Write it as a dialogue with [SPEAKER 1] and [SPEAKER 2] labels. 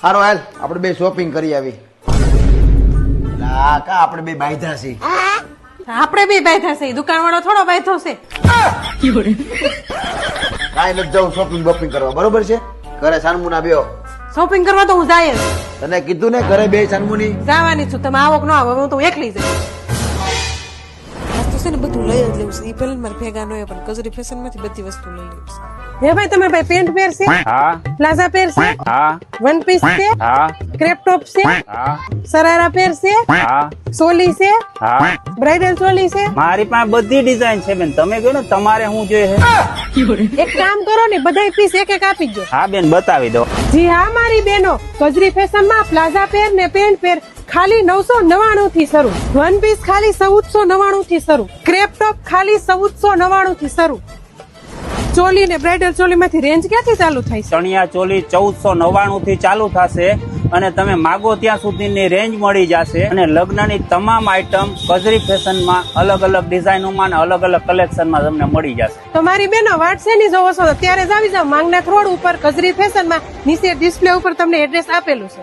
[SPEAKER 1] હારો હાલ આપણે બે શોપિંગ કરી આવી. કા આપણે બે બાંધ્યા છીએ.
[SPEAKER 2] આપણે બે બાંધ્યા છે, દુકાન વાળો થોડો બાંધ્યો છે.
[SPEAKER 1] કાંઈ નથી જવું શોપિંગ બોપિંગ કરવા, બરોબર છે? ઘરે સાનમુના બેહો.
[SPEAKER 2] શોપિંગ કરવા તો હું જાય જ.
[SPEAKER 1] તને કીધું ને ઘરે બે સાનમુની.
[SPEAKER 2] જવાની છું, તમે આવો કે ન આવો, હું તો એકલી જ. છે ને બધું લઈ જ લેવું છે. ઈ પેલા મારે ભેગા ન હોય પણ કજરી ફેશન માંથી બધી વસ્તુ લઈ લેવું છે. હે ભાઈ તમે ભાઈ પેન્ટ પહેરશે?
[SPEAKER 3] હા
[SPEAKER 2] પ્લાઝા પહેરશે?
[SPEAKER 3] હા
[SPEAKER 2] વન પીસ છે?
[SPEAKER 3] હા
[SPEAKER 2] ક્રેપ ટોપ છે?
[SPEAKER 3] હા
[SPEAKER 2] સરારા પહેરશે?
[SPEAKER 3] હા
[SPEAKER 2] સોલી છે?
[SPEAKER 3] હા
[SPEAKER 2] બ્રાઇડલ ચોલી છે?
[SPEAKER 3] મારી પાસે બધી ડિઝાઇન છે બેન. તમે કહો ને તમારે શું જોઈએ છે?
[SPEAKER 2] એક કામ કરો ને, બધાય પીસ એક એક આપી દો.
[SPEAKER 3] હા બેન બતાવી દો.
[SPEAKER 2] જી હા મારી બહેનો, કજરી ફેશન માં પ્લાઝા પહેર ને પેન્ટ પહેર ખાલી 999 થી શરૂ, વન પીસ ખાલી 1499 થી શરૂ, ક્રેપ ટોપ ખાલી 1499 થી શરૂ. ચોલી ને બ્રાઇડલ ચોલી માંથી રેન્જ ક્યાંથી ચાલુ થાય છે?
[SPEAKER 3] ચણિયા ચોલી 1499 થી ચાલુ થશે અને તમે માગો ત્યાં સુધીની રેન્જ મળી જશે. અને લગ્નની તમામ આઈટમ કજરી ફેશનમાં અલગ અલગ ડિઝાઇનોમાં અને અલગ અલગ કલેક્શનમાં તમને મળી જશે.
[SPEAKER 2] તો મારી બહેનો વાટ છે ની જોવો છો ત્યારે જ આવી જાવ માંગનાથ રોડ ઉપર કજરી ફેશન માં. નીચે ડિસ્પ્લે ઉપર તમને એડ્રેસ આપેલું છે.